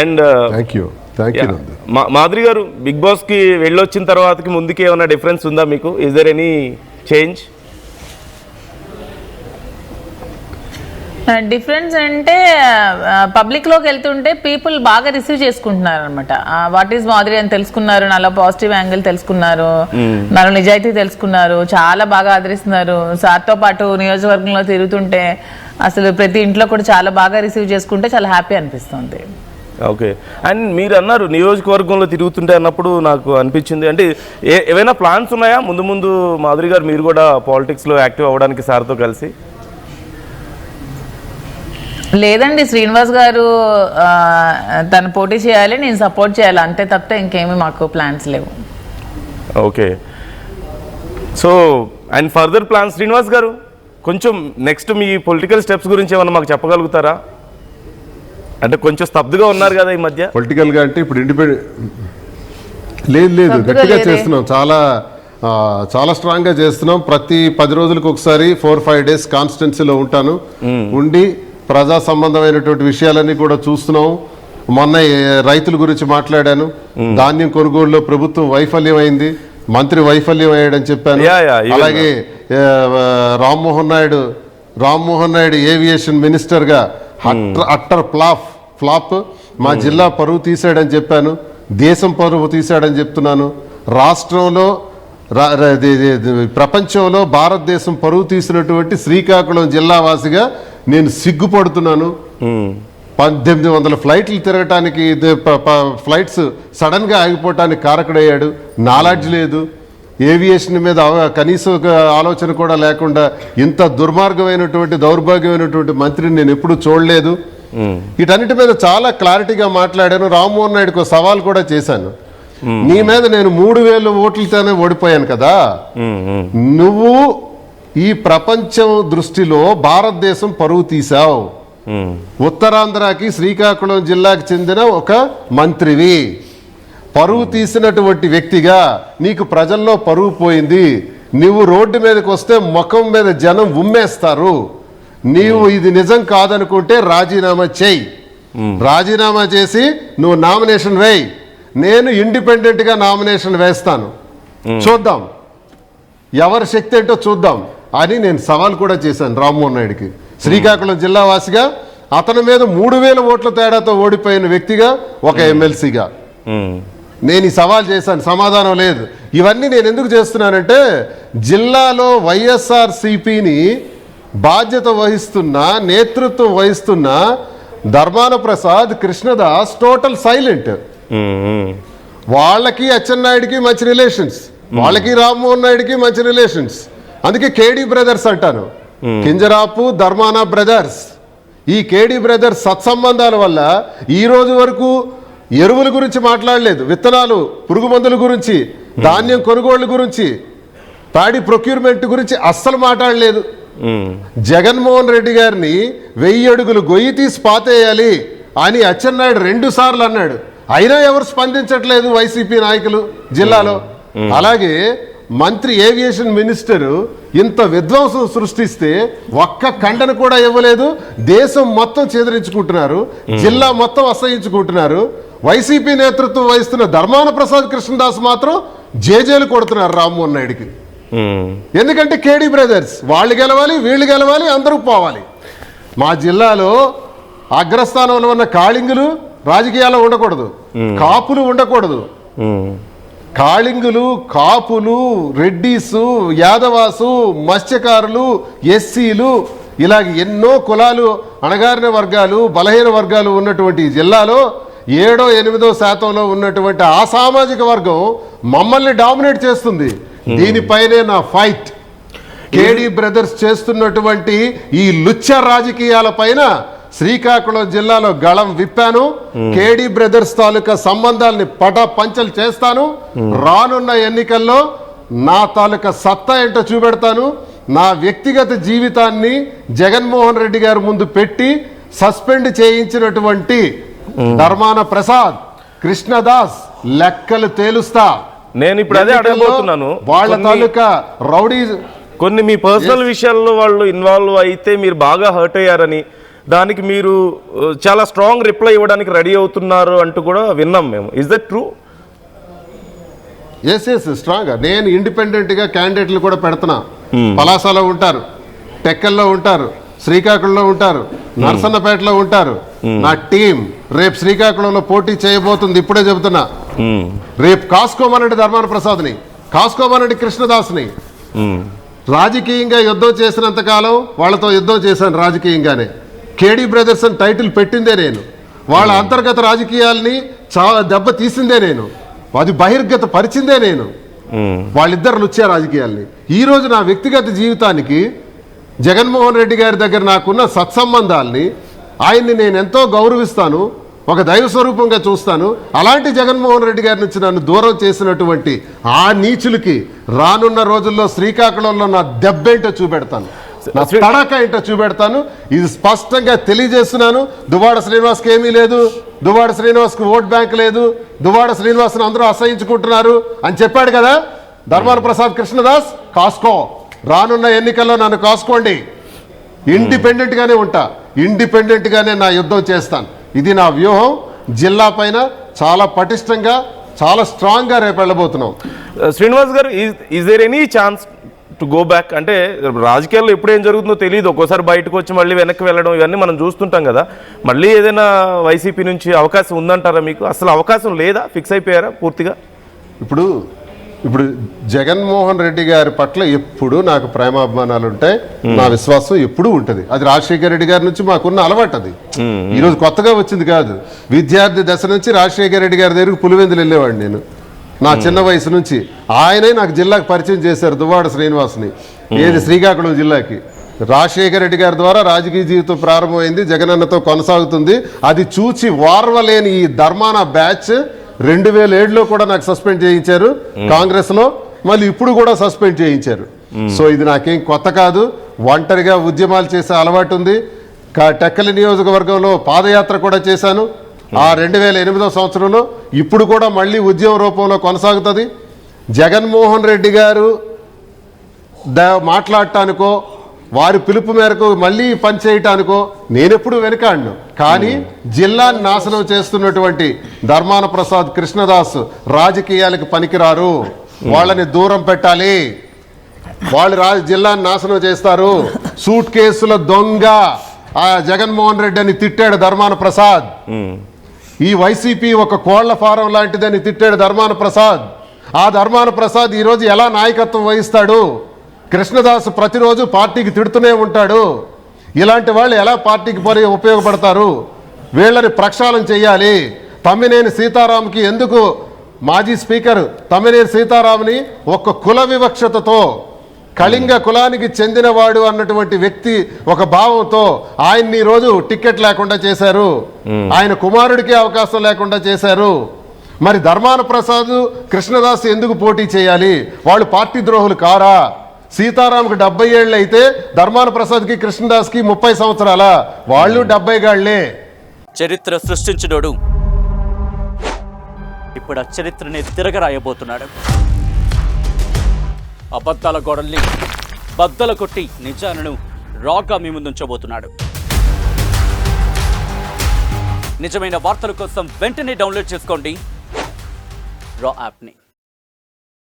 And thank you Madhuri గారు, big బాస్కి వెళ్ళొచ్చిన తర్వాతకి ముందుకి ఏమైనా డిఫరెన్స్ ఉందా మీకు? Is there any change? Difference అంటే పబ్లిక్లోకి వెళ్తుంటే పీపుల్ బాగా రిసీవ్ చేసుకుంటున్నారు అనమాట. వాట్ ఈస్ మాధురి అని తెలుసుకున్నారు, నాలో పాజిటివ్ యాంగిల్ తెలుసుకున్నారు, నాలో నిజాయితీ తెలుసుకున్నారు, చాలా బాగా ఆదరిస్తున్నారు. సార్తో పాటు నియోజకవర్గంలో తిరుగుతుంటే అసలు ప్రతి ఇంట్లో కూడా చాలా బాగా రిసీవ్ చేసుకుంటే చాలా హ్యాపీ అనిపిస్తుంది. ఓకే. అండ్ మీరు అన్నారు నియోజకవర్గంలో తిరుగుతుంటే అన్నప్పుడు నాకు అనిపించింది, అంటే ఏవైనా ప్లాన్స్ ఉన్నాయా ముందు ముందు మాధురి గారు మీరు కూడా పాలిటిక్స్లో యాక్టివ్ అవ్వడానికి సార్తో కలిసి? లేదండి, శ్రీనివాస్ గారు తను పోటీ చేయాలి, నేను సపోర్ట్ చేయాలి, అంతే తప్పితే ఇంకేమీ మాకు ప్లాన్స్ లేవు. Okay. So and further plans Srinivas గారు, కొంచెం నెక్స్ట్ మీ పొలిటికల్ స్టెప్స్ గురించి ఏమన్నా మాకు చెప్పగలుగుతారా? అంటే కొంచెం స్తబ్దుగా ఉన్నారు కదా ఈ మధ్య పొలిటికల్గా. అంటే ఇప్పుడు ఇండిపెండెంట్ లేదు గట్టిగా చేస్తున్నాం, చాలా స్ట్రాంగ్గా చేస్తున్నాం. ప్రతి 10 రోజులకు ఒకసారి 4-5 డేస్ కాన్స్టిట్యున్సీలో ఉంటాను, ఉండి ప్రజా సంబంధమైనటువంటి విషయాలన్నీ కూడా చూస్తున్నాం. మొన్న రైతుల గురించి మాట్లాడాను, ధాన్యం కొనుగోలులో ప్రభుత్వం వైఫల్యం అయింది, మంత్రి వైఫల్యం అయ్యాడని చెప్పాను. అలాగే రామ్మోహన్ నాయుడు ఏవియేషన్ మినిస్టర్గా అట్టర్ ఫ్లాప్ మా జిల్లా పరువు తీశాడని చెప్పాను, దేశం పరువు తీశాడని చెప్తున్నాను. రాష్ట్రంలో ప్రపంచంలో భారతదేశం పరువు తీసినటువంటి శ్రీకాకుళం జిల్లా వాసిగా నేను సిగ్గుపడుతున్నాను. 1800 ఫ్లైట్లు తిరగటానికి ఫ్లైట్స్ సడన్ గా ఆగిపోవటానికి కారకుడయ్యాడు. నాలెడ్జ్ లేదు, ఏవియేషన్ మీద కనీస ఆలోచన కూడా లేకుండా ఇంత దుర్మార్గమైనటువంటి దౌర్భాగ్యమైనటువంటి మంత్రిని నేను ఎప్పుడూ చూడలేదు. వీటన్నిటి మీద చాలా క్లారిటీగా మాట్లాడాను. రామ్మోహన్ నాయుడుకు సవాల్ కూడా చేశాను, నీ మీద నేను 3000 ఓట్లతోనే ఓడిపోయాను కదా, నువ్వు ఈ ప్రపంచం దృష్టిలో భారతదేశం పరువు తీశావు, ఉత్తరాంధ్రకి శ్రీకాకుళం జిల్లాకు చెందిన ఒక మంత్రివి, పరువు తీసినటువంటి వ్యక్తిగా నీకు ప్రజల్లో పరువు పోయింది, నువ్వు రోడ్డు మీదకి వస్తే ముఖం మీద జనం ఉమ్మేస్తారు, నీవు ఇది నిజం కాదనుకుంటే రాజీనామా చేయి, రాజీనామా చేసి నువ్వు నామినేషన్ వేయి, నేను ఇండిపెండెంట్ గా నామినేషన్ వేస్తాను, చూద్దాం ఎవరి శక్తి ఏంటో చూద్దాం అని నేను సవాల్ కూడా చేశాను రామ్మోహన్ నాయుడికి. శ్రీకాకుళం జిల్లా వాసిగా అతని మీద 3000 ఓట్ల తేడాతో ఓడిపోయిన వ్యక్తిగా, ఒక ఎమ్మెల్సీగా నేను ఈ సవాల్ చేశాను, సమాధానం లేదు. ఇవన్నీ నేను ఎందుకు చేస్తున్నానంటే జిల్లాలో వైఎస్ఆర్సీపీని బాధ్యత వహిస్తున్న, నేతృత్వం వహిస్తున్న ధర్మాన ప్రసాద్, కృష్ణదాస్ టోటల్ సైలెంట్. వాళ్ళకి అచ్చెన్నాయుడికి మంచి రిలేషన్స్, వాళ్ళకి రామ్మోహన్ నాయుడికి మంచి రిలేషన్స్, అందుకే కేడీ బ్రదర్స్ అంటాను, కింజరాపు ధర్మానా బ్రదర్స్. ఈ కేడీ బ్రదర్స్ సత్సంబంధాల వల్ల ఈ రోజు వరకు ఎరువుల గురించి మాట్లాడలేదు, విత్తనాలు, పురుగు మందుల గురించి, ధాన్యం కొనుగోళ్ల గురించి, ప్యాడీ ప్రొక్యూర్మెంట్ గురించి అస్సలు మాట్లాడలేదు. జగన్మోహన్ రెడ్డి గారిని 1000 అడుగులు గొయ్యి తీసి పాతేయాలి అని అచ్చెన్నాయుడు 2 సార్లు అన్నాడు, అయినా ఎవరు స్పందించట్లేదు వైసీపీ నాయకులు జిల్లాలో. అలాగే మంత్రి ఏవియేషన్ మినిస్టర్ ఇంత విధ్వంసం సృష్టిస్తే ఒక్క ఖండన కూడా ఇవ్వలేదు. దేశం మొత్తం చెదిరించుకుంటున్నారు, జిల్లా మొత్తం అసహించుకుంటున్నారు. వైసీపీ నేతృత్వం వహిస్తున్న ధర్మాన ప్రసాద్, కృష్ణదాస్ మాత్రం జేజేలు కొడుతున్నారు రామ్మోహన్ నాయుడికి. ఎందుకంటే కేడీ బ్రదర్స్, వాళ్ళు గెలవాలి, వీళ్ళు గెలవాలి, అందరూ పోవాలి. మా జిల్లాలో అగ్రస్థానంలో ఉన్న కాళింగులు రాజకీయాల్లో ఉండకూడదు, కాపులు ఉండకూడదు. కాళింగులు, కాపులు, రెడ్డీసు, యాదవాసు, మత్స్యకారులు, ఎస్సీలు, ఇలాగ ఎన్నో కులాలు, అణగారిన వర్గాలు, బలహీన వర్గాలు ఉన్నటువంటి జిల్లాలో 7-8% ఉన్నటువంటి ఆ సామాజిక వర్గం మమ్మల్ని డామినేట్ చేస్తుంది. దీనిపైనే నా ఫైట్. కేడీ బ్రదర్స్ చేస్తున్నటువంటి ఈ లుచ్చ రాజకీయాల పైన శ్రీకాకుళం జిల్లాలో గళం విప్పాను. కేడీ బ్రదర్స్ తాలూకా సంబంధాలని పంచలు చేస్తాను. రానున్న ఎన్నికల్లో నా తాలూకా సత్తా ఏంటో చూపెడతాను. నా వ్యక్తిగత జీవితాన్ని జగన్మోహన్ రెడ్డి గారి ముందు పెట్టి సస్పెండ్ చేయించినటువంటి ధర్మాన ప్రసాద్, కృష్ణదాస్ లెక్కలు తేలుస్తా. నేను ఇప్పుడు అదే అడగబోతున్నాను, వాళ్ళ తాలూకా రౌడీ కొన్ని మీ పర్సనల్ విషయాల్లో వాళ్ళు ఇన్వాల్వ్ అయితే మీరు బాగా హర్ట్ అయ్యారని, దానికి మీరు చాలా స్ట్రాంగ్ రిప్లై ఇవ్వడానికి రెడీ అవుతున్నారు అంటూ కూడా విన్నాం మేము. Is that true? Yes strong. నేను ఇండిపెండెంట్గా క్యాండిడేట్లు కూడా పెడుతున్నా. పలాసలో ఉంటారు, టెక్కల్లో ఉంటారు, శ్రీకాకుళంలో ఉంటారు, నరసన్నపేటలో ఉంటారు. నా టీం రేపు శ్రీకాకుళంలో పోటీ చేయబోతుంది, ఇప్పుడే చెబుతున్నా. రేపు కాసుకోమనండి ధర్మాన ప్రసాద్ని, కాసుకోమనండి కృష్ణదాస్ని. రాజకీయంగా యుద్ధం చేసినంత కాలం వాళ్ళతో యుద్ధం చేశాను రాజకీయంగానే. కేడీ బ్రదర్స్ అని టైటిల్ పెట్టిందే నేను. వాళ్ళ అంతర్గత రాజకీయాల్ని చాలా దెబ్బ తీసిందే నేను. అది బహిర్గత పరిచిందే నేను. వాళ్ళిద్దరు లుచ్చే రాజకీయాల్ని. ఈరోజు నా వ్యక్తిగత జీవితానికి జగన్మోహన్ రెడ్డి గారి దగ్గర నాకున్న సత్సంబంధాల్ని, ఆయన్ని నేను ఎంతో గౌరవిస్తాను, ఒక దైవ స్వరూపంగా చూస్తాను. అలాంటి జగన్మోహన్ రెడ్డి గారి నుంచి నన్ను దూరం చేసినటువంటి ఆ నీచులకి రానున్న రోజుల్లో శ్రీకాకుళంలో నా దెబ్బేంటో చూపెడతాను, నా తడక ఏంటో చూపెడతాను. ఇది స్పష్టంగా తెలియజేస్తున్నాను. దువ్వాడ శ్రీనివాస్కి ఏమీ లేదు, దువ్వాడ శ్రీనివాస్కి ఓట్ బ్యాంక్ లేదు, దువ్వాడ శ్రీనివాస్ని అందరూ అసహించుకుంటున్నారు అని చెప్పాడు కదా ధర్మాన ప్రసాద్ కృష్ణదాస్. కాసుకో, రానున్న ఎన్నికల్లో నన్ను కాసుకోండి. ఇండిపెండెంట్గానే ఉంటా, ఇండిపెండెంట్గానే నా యుద్ధం చేస్తాను. ఇది నా వ్యూహం. జిల్లా పైన చాలా పటిష్టంగా, చాలా స్ట్రాంగ్గా రేపు వెళ్ళబోతున్నాం. Srinivas garu, is there any chance to go back? అంటే రాజకీయాల్లో ఎప్పుడు ఏం జరుగుతుందో తెలియదు. ఒక్కోసారి బయటకు వచ్చి మళ్ళీ వెనక్కి వెళ్ళడం ఇవన్నీ మనం చూస్తుంటాం కదా. మళ్ళీ ఏదైనా వైసీపీ నుంచి అవకాశం ఉందంటారా మీకు? అసలు అవకాశం లేదా? ఫిక్స్ అయిపోయారా పూర్తిగా? ఇప్పుడు జగన్మోహన్ రెడ్డి గారి పట్ల ఎప్పుడు నాకు ప్రేమాభిమానాలు ఉంటాయి. నా విశ్వాసం ఎప్పుడూ ఉంటుంది. అది రాజశేఖర రెడ్డి గారి నుంచి మాకున్న అలవాటు. అది ఈరోజు కొత్తగా వచ్చింది కాదు. విద్యార్థి దశ నుంచి రాజశేఖర రెడ్డి గారి దగ్గరకు పులివెందులు వెళ్ళేవాడిని నేను. నా చిన్న వయసు నుంచి ఆయనే నాకు జిల్లాకు పరిచయం చేశారు, దువ్వాడ శ్రీనివాస్ని. ఏది శ్రీకాకుళం జిల్లాకి రాజశేఖర రెడ్డి గారి ద్వారా రాజకీయ జీవితం ప్రారంభమైంది, జగనన్నతో కొనసాగుతుంది. అది చూచి వార్వలేని ఈ ధర్మాన బ్యాచ్ 2007లో కూడా నాకు సస్పెండ్ చేయించారు కాంగ్రెస్లో, మళ్ళీ ఇప్పుడు కూడా సస్పెండ్ చేయించారు. సో ఇది నాకేం కొత్త కాదు. ఒంటరిగా ఉద్యమాలు చేసే అలవాటు ఉంది. టెక్కలి నియోజకవర్గంలో పాదయాత్ర కూడా చేశాను ఆ 2008వ సంవత్సరంలో. ఇప్పుడు కూడా మళ్ళీ ఉద్యమ రూపంలో కొనసాగుతుంది. జగన్మోహన్ రెడ్డి గారు మాట్లాడటానికో వారి పిలుపు మేరకు మళ్ళీ పనిచేయటానికో నేనెప్పుడు వెనకాడను. కానీ జిల్లాని నాశనం చేస్తున్నటువంటి ధర్మాన ప్రసాద్ కృష్ణదాస్ రాజకీయాలకు పనికిరారు. వాళ్ళని దూరం పెట్టాలి. వాళ్ళు జిల్లాని నాశనం చేస్తారు. సూట్ కేసుల దొంగ ఆ జగన్మోహన్ రెడ్డి అని తిట్టాడు ధర్మాన ప్రసాద్. ఈ వైసీపీ ఒక కోళ్ల ఫారం లాంటిదని తిట్టాడు ధర్మాన ప్రసాద్. ఆ ధర్మాన ప్రసాద్ ఈరోజు ఎలా నాయకత్వం వహిస్తాడు? కృష్ణదాస్ ప్రతిరోజు పార్టీకి తిడుతూనే ఉంటాడు. ఇలాంటి వాళ్ళు ఎలా పార్టీకి ఉపయోగపడతారు? వీళ్ళని ప్రక్షాళన చేయాలి. తమ్మినేని సీతారాంకి ఎందుకు మాజీ స్పీకర్ తమ్మినేని సీతారాంని ఒక కుల వివక్షతతో, కళింగ కులానికి చెందినవాడు అన్నటువంటి వ్యక్తి ఒక భావంతో ఆయన్ని రోజు టికెట్ లేకుండా చేశారు. ఆయన కుమారుడికి అవకాశం లేకుండా చేశారు. మరి ధర్మాన ప్రసాద్ కృష్ణదాస్ ఎందుకు పోటీ చేయాలి? వాళ్ళు పార్టీ ద్రోహులు కారా? సీతారాంకి 70 ఏళ్ళు అయితే ధర్మాన ప్రసాద్కి కృష్ణదాస్కి 30 సంవత్సరాల, వాళ్ళు 70 గాళ్లే. చరిత్ర సృష్టించినోడు ఇప్పుడు ఆ చరిత్రని తిరగరాయబోతున్నాడు. అబద్ధాల గోడల్ని బద్దలు కొట్టి నిజాలను రాగా మీ ముందుంచబోతున్నాడు. నిజమైన వార్తల కోసం వెంటనే డౌన్లోడ్ చేసుకోండి రా యాప్ని.